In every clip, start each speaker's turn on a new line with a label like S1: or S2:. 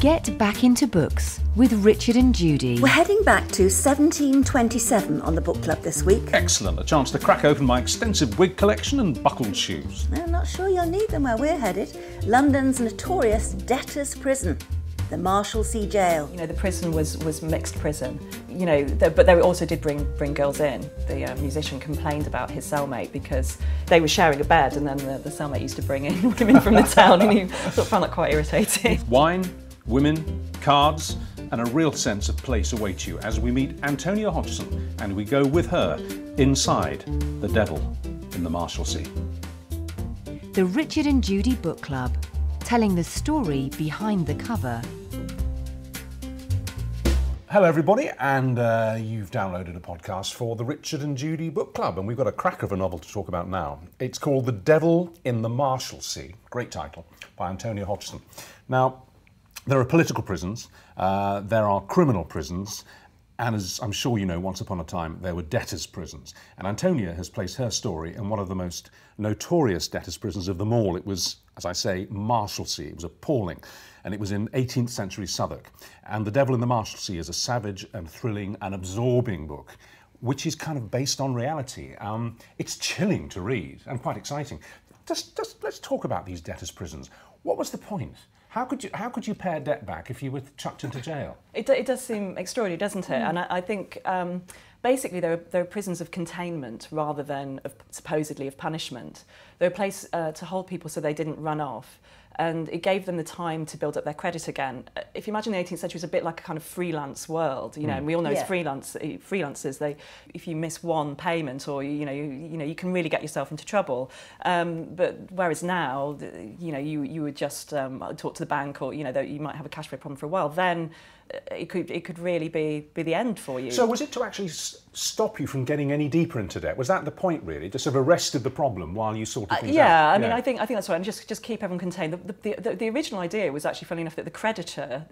S1: Get back into books with Richard and Judy.
S2: We're heading back to 1727 on the book club this week.
S3: Excellent, a chance to crack open my extensive wig collection and buckled shoes.
S2: I'm not sure you'll need them where we're headed. London's notorious debtors' prison, the Marshalsea jail.
S4: You know, the prison was mixed prison. You know, but they also did bring girls in. The musician complained about his cellmate because they were sharing a bed, and then the cellmate used to bring in women from the town, and he sort of found that quite irritating.
S3: Wine, women, cards, and a real sense of place await you as we meet Antonia Hodgson and we go with her inside the Devil in the Marshalsea.
S1: The Richard and Judy Book Club, telling the story behind the cover.
S5: Hello everybody, and you've downloaded a podcast for the Richard and Judy Book Club, and we've got a cracker of a novel to talk about now. It's called The Devil in the Marshalsea, great title, by Antonia Hodgson. Now, there are political prisons, there are criminal prisons, and as I'm sure you know, once upon a time there were debtors' prisons. And Antonia has placed her story in one of the most notorious debtors' prisons of them all. It was, as I say, Marshalsea. It was appalling. And it was in 18th century Southwark. And The Devil in the Marshalsea is a savage and thrilling and absorbing book, which is kind of based on reality. It's chilling to read and quite exciting. Just let's talk about these debtors' prisons. What was the point? How could you pay a debt back if you were chucked into jail? It
S4: does seem extraordinary, doesn't it? And I think basically there are prisons of containment rather than supposedly of punishment. They're a place to hold people so they didn't run off. And it gave them the time to build up their credit again. If you imagine the 18th century, it's a bit like a kind of freelance world, you know. And we all know as freelancers, if you miss one payment, or you can really get yourself into trouble. But whereas now, you would just talk to the bank, or you might have a cash flow problem for a while. Then it could really be the end for you.
S5: So was it to actually stop you from getting any deeper into debt? Was that the point, really? To sort of arrested the problem while you sorted things out?
S4: Yeah, I mean, I think that's right. And just keep everyone contained. The original idea was actually, funny enough, that the creditor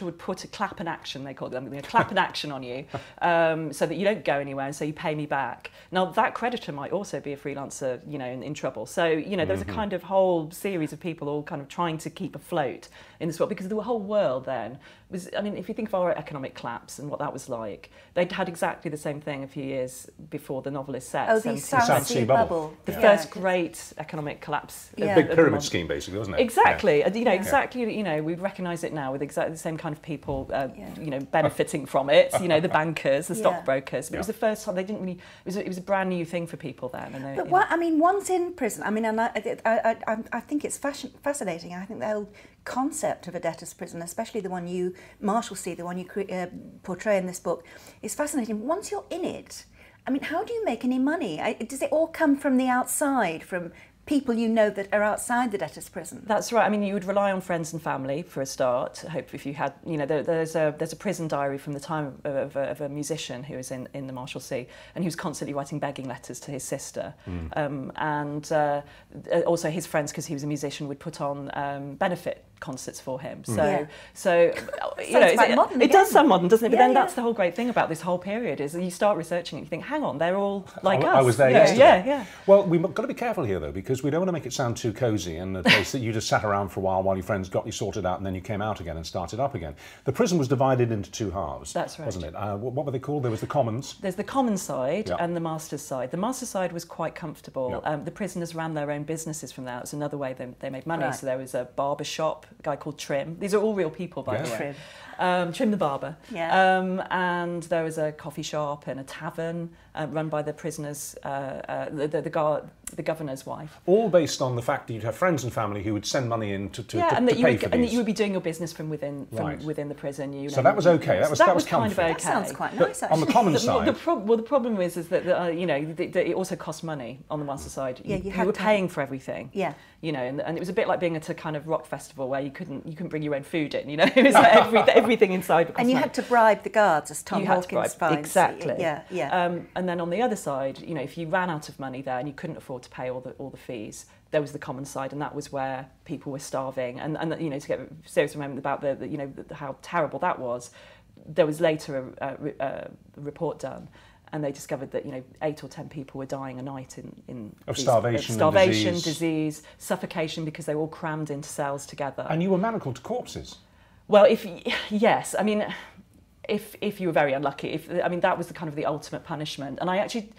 S4: would put a clap and action, they called them, clap and action on you, so that you don't go anywhere, and so you pay me back. Now that creditor might also be a freelancer, in trouble. So there's a kind of whole series of people all kind of trying to keep afloat in this world, because the whole world then was, I mean, if you think of our economic collapse and what that was like, they'd had exactly the same thing a few years before the novel is set.
S2: Oh, the South Sea bubble.
S4: The first great economic collapse.
S5: A big pyramid scheme, basically, wasn't it?
S4: Exactly. Yeah. Exactly. We recognise it now with exactly the same kind of people, benefiting from it. The bankers, the stockbrokers. But it was the first time they didn't really. It was a brand new thing for people then. And
S2: but once in prison, I mean, and I think it's fascinating. I think the whole concept of a debtor's prison, especially the one Marshalsea, the one you portray in this book, is fascinating. Once you're in it, I mean, how do you make any money? Does it all come from the outside, from people that are outside the debtor's prison? That's
S4: right. I mean, you would rely on friends and family for a start. Hope if you had, there's a prison diary from the time of a musician who was in the Marshalsea, and he was constantly writing begging letters to his sister, and also his friends, because he was a musician, would put on benefit concerts for him. So it does sound modern, doesn't it? But then that's the whole great thing about this whole period, is that you start researching it, you think, hang on, they're all like us.
S5: I was there yesterday.
S4: Yeah.
S5: Well, we've got to be careful here, though, because we don't want to make it sound too cosy and a place that you just sat around for a while your friends got you sorted out and then you came out again and started up again. The prison was divided into two halves.
S4: That's right.
S5: Wasn't it? What were they called? There was the Commons.
S4: There's the Commons side and the Masters side. The Masters side was quite comfortable. The prisoners ran their own businesses from there. It was another way they made money. Right. So there was a barber shop, a guy called Trim. These are all real people, by the way. Trim the barber. And there was a coffee shop and a tavern run by the prisoners, the governor's wife.
S5: All based on the fact that you'd have friends and family who would send money in to pay for these.
S4: And that you would be doing your business from within the prison.
S5: So that was okay. That was
S4: kind of okay.
S2: That sounds quite nice, actually.
S5: On the common side.
S4: The problem is that that it also cost money on the Master side. You were paying for everything. Yeah. And it was a bit like being at a kind of rock festival where you couldn't bring your own food in. It was like everything inside.
S2: And you had to bribe the guards, as Tom Hawkins finds.
S4: Exactly.
S2: Yeah.
S4: And then on the other side, if you ran out of money there and you couldn't afford to pay all the fees, there was the common side, and that was where people were starving. And to get a serious moment about how terrible that was, there was later a report done, and they discovered that 8 or 10 people were dying a night
S5: of starvation,
S4: disease, suffocation, because they were all crammed into cells together.
S5: And you were manacled to corpses.
S4: Well, yes, I mean, if you were very unlucky, that was the kind of the ultimate punishment. And I actually,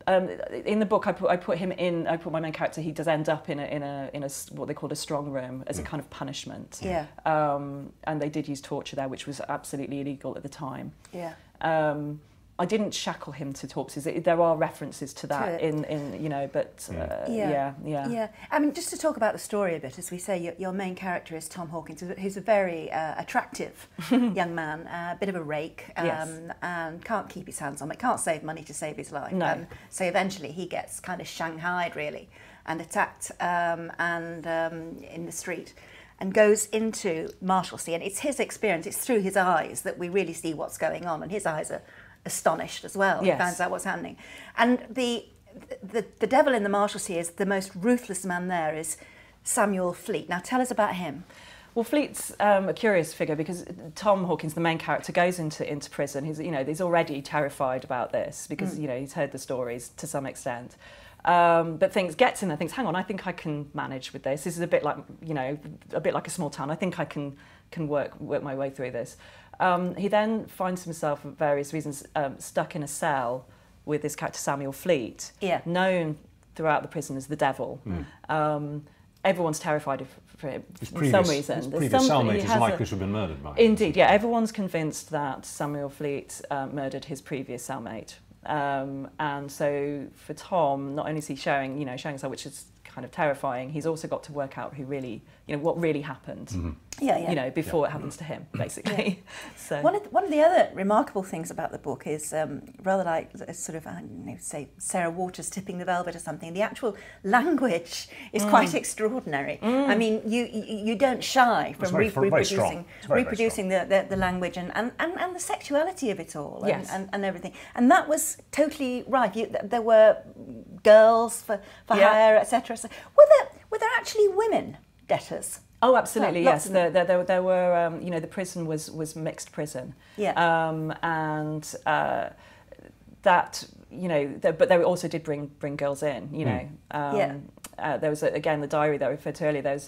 S4: in the book, I put my main character. He does end up in a what they called a strong room as a kind of punishment.
S2: Yeah.
S4: And they did use torture there, which was absolutely illegal at the time.
S2: Yeah.
S4: I didn't shackle him to torches. There are references to that but
S2: yeah. I mean, just to talk about the story a bit, as we say, your main character is Tom Hawkins, who's a very attractive young man, a bit of a rake, and can't keep his hands on it, can't save money to save his life.
S4: No.
S2: So eventually he gets kind of shanghaied, really, and attacked in the street, and goes into Marshalsea. And it's his experience, it's through his eyes that we really see what's going on, and his eyes are astonished as well.
S4: Yes.
S2: He finds out what's happening. And the devil in the Marshalsea is the most ruthless man there is Samuel Fleet. Now tell us about him.
S4: Well, Fleet's a curious figure because Tom Hawkins, the main character, goes into prison. He's already terrified about this because he's heard the stories to some extent. But gets in there, thinks, hang on, I think I can manage with this. This is a bit like a small town. I think I can work my way through this. He then finds himself, for various reasons, stuck in a cell with this character Samuel Fleet, known throughout the prison as the Devil. Everyone's terrified of him for some reason.
S5: His previous cellmate is likely to have been murdered by him.
S4: Indeed, yeah. Everyone's convinced that Samuel Fleet murdered his previous cellmate. And so for Tom, not only is he showing himself, which is kind of terrifying, he's also got to work out what really happened.
S2: Mm-hmm.
S4: Before it happens to him, basically. So
S2: one of the other remarkable things about the book is rather like a sort of say Sarah Waters tipping the velvet or something. The actual language is quite extraordinary. I mean, you don't shy from reproducing the language and the sexuality of it all and everything. And that was totally right. There were girls for hire, etc. So were there actually women debtors?
S4: Oh, absolutely, yes. There were, the prison was mixed prison.
S2: Yeah.
S4: That, but they also did bring girls in, there was, again, the diary that I referred to earlier, there was,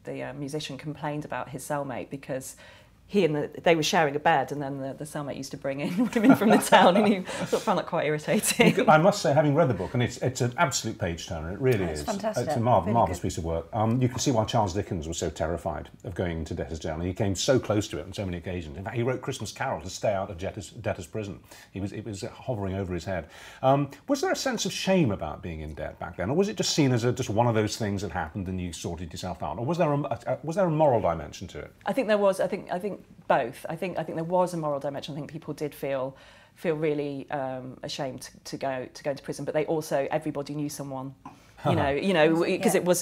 S4: the musician complained about his cellmate because they were sharing a bed, and then the cellmate used to bring in women from the town, and he sort of found that quite irritating.
S5: I must say, having read the book, and it's an absolute page turner, it really is.
S2: Fantastic.
S5: It's a marvellous piece of work. You can see why Charles Dickens was so terrified of going into debtors' jail, and he came so close to it on so many occasions. In fact, he wrote Christmas Carol to stay out of debtors' prison. It was hovering over his head. Was there a sense of shame about being in debt back then, or was it just seen as just one of those things that happened and you sorted yourself out, or was there a moral dimension to it?
S4: I think there was. I think both. I think there was a moral dimension. I think people did feel really ashamed to go into prison, but they also, everybody knew someone, because it was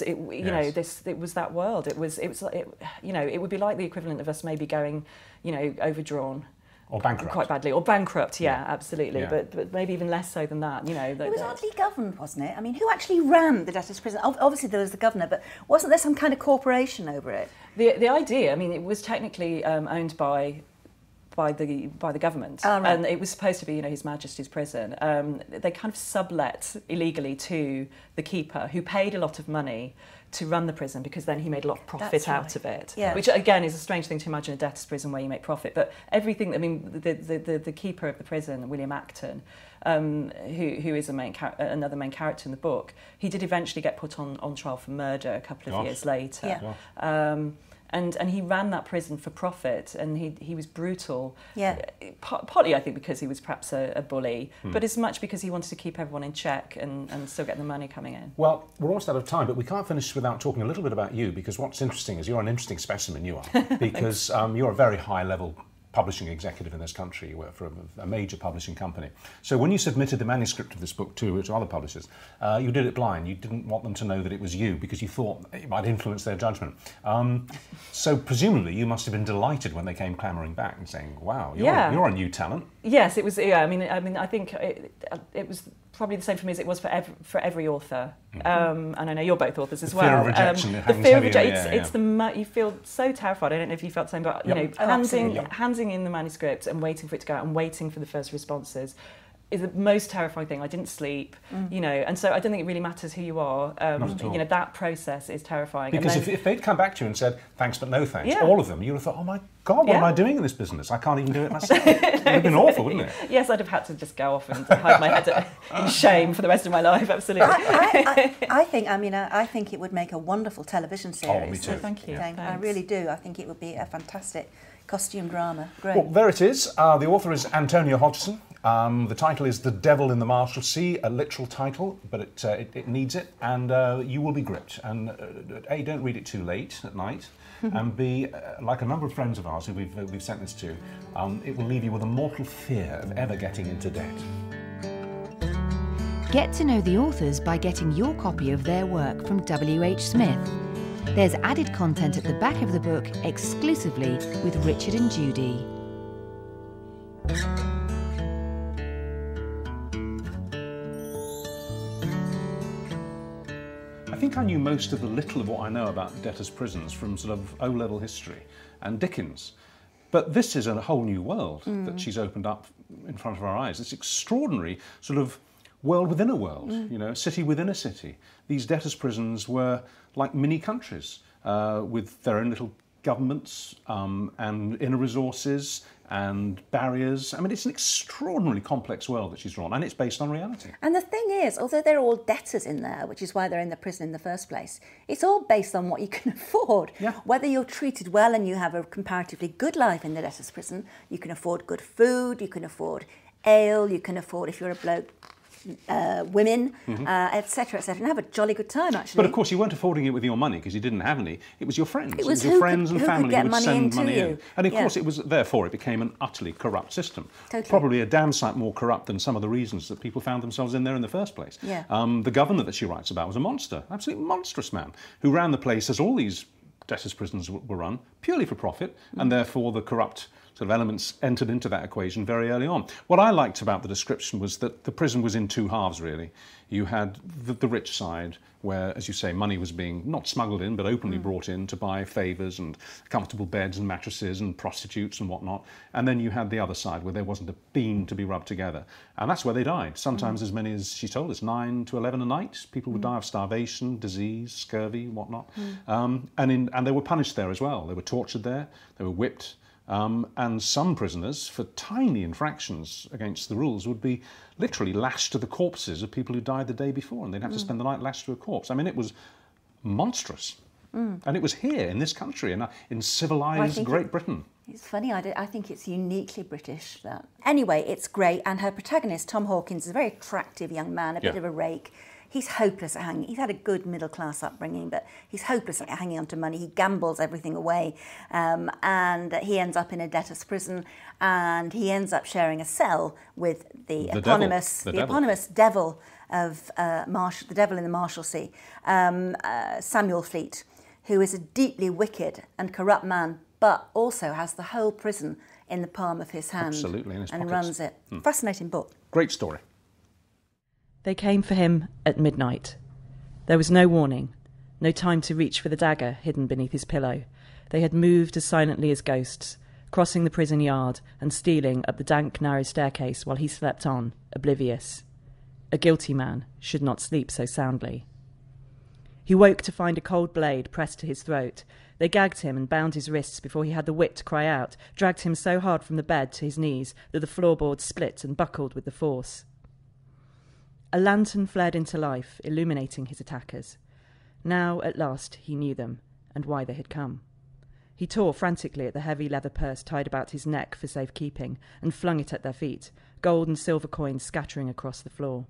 S4: that world. It would be like the equivalent of us maybe going, overdrawn.
S5: Or bankrupt.
S4: Quite badly. Or bankrupt, absolutely. Yeah. But maybe even less so than that,
S2: It was oddly governed, wasn't it? I mean, who actually ran the debtors' prison? Obviously there was the governor, but wasn't there some kind of corporation over it?
S4: The idea, I mean, it was technically owned by the government,
S2: right.
S4: And it was supposed to be, His Majesty's prison. They kind of sublet illegally to the keeper, who paid a lot of money to run the prison because then he made a lot of profit out of it. Yeah. Which again is a strange thing to imagine, a debtor's prison where you make profit. But everything, I mean, the keeper of the prison, William Acton, who is another main character in the book, he did eventually get put on trial for murder a couple of years later. Yeah. And he ran that prison for profit, and he was brutal. Yeah. Partly, I think, because he was perhaps a bully, but as much because he wanted to keep everyone in check and still get the money coming in.
S5: Well, we're almost out of time, but we can't finish without talking a little bit about you, because what's interesting is you're an interesting specimen, you are, because you're a very high-level publishing executive in this country. You work for a major publishing company. So when you submitted the manuscript of this book to other publishers, you did it blind. You didn't want them to know that it was you because you thought it might influence their judgment. So presumably you must have been delighted when they came clamouring back and saying, wow, you're a new talent.
S4: Yes, it was. Yeah, I mean, I think it was probably the same for me as it was for every author. And I know you're both authors as well.
S5: Fear of rejection.
S4: The fear of rejection. You feel so terrified. I don't know if you felt the same, but handing in the manuscript and waiting for it to go out and waiting for the first responses. is the most terrifying thing. I didn't sleep, you know, and so I don't think it really matters who you are.
S5: Not at all.
S4: You know, that process is terrifying.
S5: Because
S4: and then,
S5: if they'd come back to you and said, thanks but no thanks, all of them, you'd have thought, oh my God, what am I doing in this business? I can't even do it myself. It would have been awful, wouldn't it?
S4: Yes, I'd have had to just go off and hide my head in shame for the rest of my life, absolutely.
S2: I think it would make a wonderful television series.
S5: Oh, me too.
S4: Thank you.
S2: I really do. I think it would be a fantastic costume drama. Great.
S5: Well, there it is. The author is Antonia Hodgson. The title is The Devil in the Marshalsea, a literal title, but it needs it, and you will be gripped. And A, don't read it too late at night, and B, like a number of friends of ours who we've sent this to, it will leave you with a mortal fear of ever getting into debt.
S1: Get to know the authors by getting your copy of their work from WHSmith. There's added content at the back of the book exclusively with Richard and Judy.
S3: I think I knew most of the little of what I know about debtors' prisons from sort of O-level history and Dickens. But this is a whole new world that she's opened up in front of our eyes. It's extraordinary sort of world within a world, you know, city within a city. These debtors' prisons were like mini countries with their own little governments and inner resources and barriers. I mean, it's an extraordinarily complex world that she's drawn, and it's based on reality.
S2: And the thing is, although they're all debtors in there, which is why they're in the prison in the first place, it's all based on what you can afford.
S3: Yeah.
S2: Whether you're treated well and you have a comparatively good life in the debtors' prison, you can afford good food, you can afford ale, you can afford, if you're a bloke, women, etc., etc., and have a jolly good time, actually.
S3: But of course, you weren't affording it with your money because you didn't have any. It was your friends.
S2: It was
S3: your friends and
S2: who
S3: family
S2: could get
S3: who would
S2: money
S3: send
S2: into
S3: money
S2: you.
S3: in. And of course, therefore, it became an utterly corrupt system.
S2: Totally.
S3: Probably a damn sight more corrupt than some of the reasons that people found themselves in there in the first place.
S2: Yeah.
S3: The governor that she writes about was a monster, absolutely monstrous man, who ran the place as all these debtors' prisons were run, purely for profit, and therefore the corrupt sort of elements entered into that equation very early on. What I liked about the description was that the prison was in two halves, really. You had the rich side, where, as you say, money was being not smuggled in, but openly brought in to buy favours and comfortable beds and mattresses and prostitutes and whatnot. And then you had the other side, where there wasn't a bean to be rubbed together. And that's where they died. Sometimes as many as, she told us, 9 to 11 a night. People would die of starvation, disease, scurvy, whatnot. And they were punished there as well. They were tortured there, they were whipped. And some prisoners, for tiny infractions against the rules, would be literally lashed to the corpses of people who died the day before, and they'd have to spend the night lashed to a corpse. I mean, it was monstrous. And it was here, in this country, in civilised Great Britain.
S2: It's funny, I think it's uniquely British, that. Anyway, it's great, and her protagonist, Tom Hawkins, is a very attractive young man, a bit of a rake. He's hopeless at hanging. He's had a good middle-class upbringing, but he's hopeless at hanging on to money. He gambles everything away, and he ends up in a debtor's prison, and he ends up sharing a cell with the eponymous devil of the Devil in the Marshalsea, Samuel Fleet, who is a deeply wicked and corrupt man, but also has the whole prison in the palm of his hand.
S3: Absolutely, in his
S2: and
S3: pockets.
S2: runs it. Fascinating book.
S3: Great story.
S4: They came for him at midnight. There was no warning, no time to reach for the dagger hidden beneath his pillow. They had moved as silently as ghosts, crossing the prison yard and stealing up the dank, narrow staircase while he slept on, oblivious. A guilty man should not sleep so soundly. He woke to find a cold blade pressed to his throat. They gagged him and bound his wrists before he had the wit to cry out, dragged him so hard from the bed to his knees that the floorboards split and buckled with the force. A lantern flared into life, illuminating his attackers. Now, at last, he knew them, and why they had come. He tore frantically at the heavy leather purse tied about his neck for safekeeping, and flung it at their feet, gold and silver coins scattering across the floor.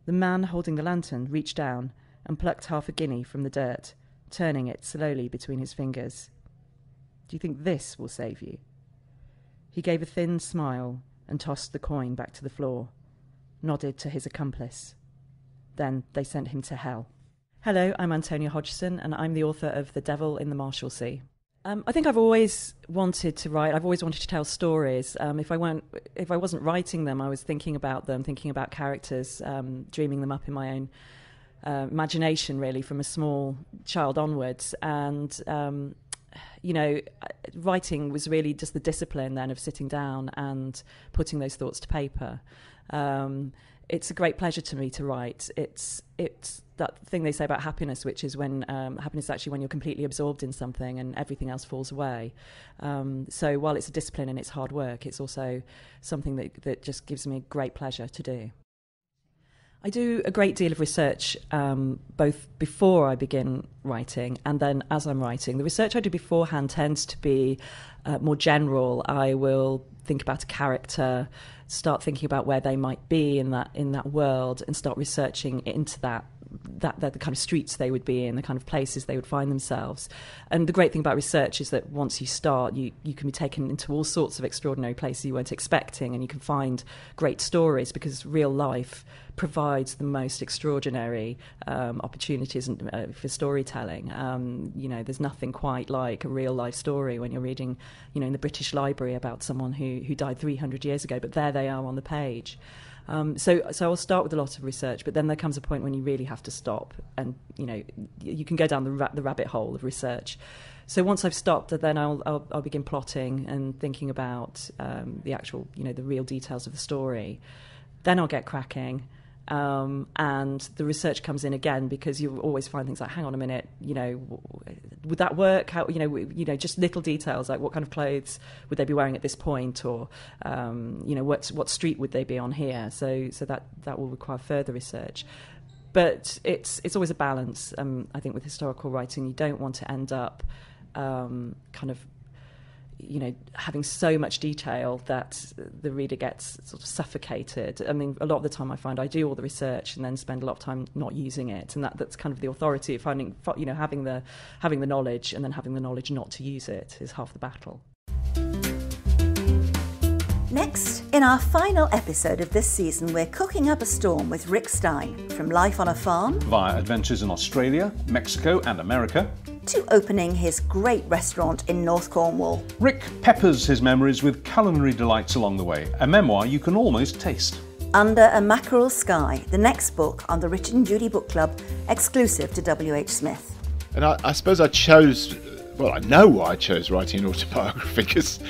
S4: The man holding the lantern reached down and plucked half a guinea from the dirt, turning it slowly between his fingers. "Do you think this will save you?" He gave a thin smile and tossed the coin back to the floor, nodded to his accomplice. Then they sent him to hell. Hello, I'm Antonia Hodgson, and I'm the author of The Devil in the Marshalsea. I think I've always wanted to write. I've always wanted to tell stories. If I wasn't writing them, I was thinking about them, thinking about characters, dreaming them up in my own imagination, really, from a small child onwards. And you know, writing was really just the discipline then of sitting down and putting those thoughts to paper. It's a great pleasure to me to write. It's that thing they say about happiness, which is when happiness is actually when you're completely absorbed in something and everything else falls away. So while it's a discipline and it's hard work, it's also something that just gives me great pleasure to do. I do a great deal of research, both before I begin writing and then as I'm writing. The research I do beforehand tends to be more general. I will think about a character, start thinking about where they might be in that world, and start researching into the kind of streets they would be in, the kind of places they would find themselves. And the great thing about research is that once you start, you can be taken into all sorts of extraordinary places you weren't expecting, and you can find great stories, because real life provides the most extraordinary opportunities for storytelling. You know, there's nothing quite like a real life story when you're reading, you know, in the British Library about someone who died 300 years ago, but there they are on the page. So I'll start with a lot of research, but then there comes a point when you really have to stop, and you know, you can go down the rabbit hole of research. So once I've stopped, then I'll begin plotting and thinking about the actual, you know, the real details of the story. Then I'll get cracking. And the research comes in again, because you always find things like, hang on a minute, you know, would that work? How, you know, just little details like what kind of clothes would they be wearing at this point, or you know, what street would they be on here? So that will require further research. But it's always a balance. I think with historical writing, you don't want to end up kind of, you know, having so much detail that the reader gets sort of suffocated. I mean, a lot of the time I find I do all the research and then spend a lot of time not using it, and that's kind of the authority of finding, you know, having the knowledge and then having the knowledge not to use it is half the battle.
S2: Next, in our final episode of this season, we're cooking up a storm with Rick Stein, from life on a farm
S3: Via adventures in Australia, Mexico and America,
S2: to opening his great restaurant in North Cornwall.
S3: Rick peppers his memories with culinary delights along the way, a memoir you can almost taste.
S2: Under a Mackerel Sky, the next book on the Richard and Judy Book Club, exclusive to WHSmith.
S6: And I suppose I chose, well, I know why I chose writing an autobiography, because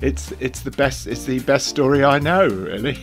S6: it's the best story I know, really.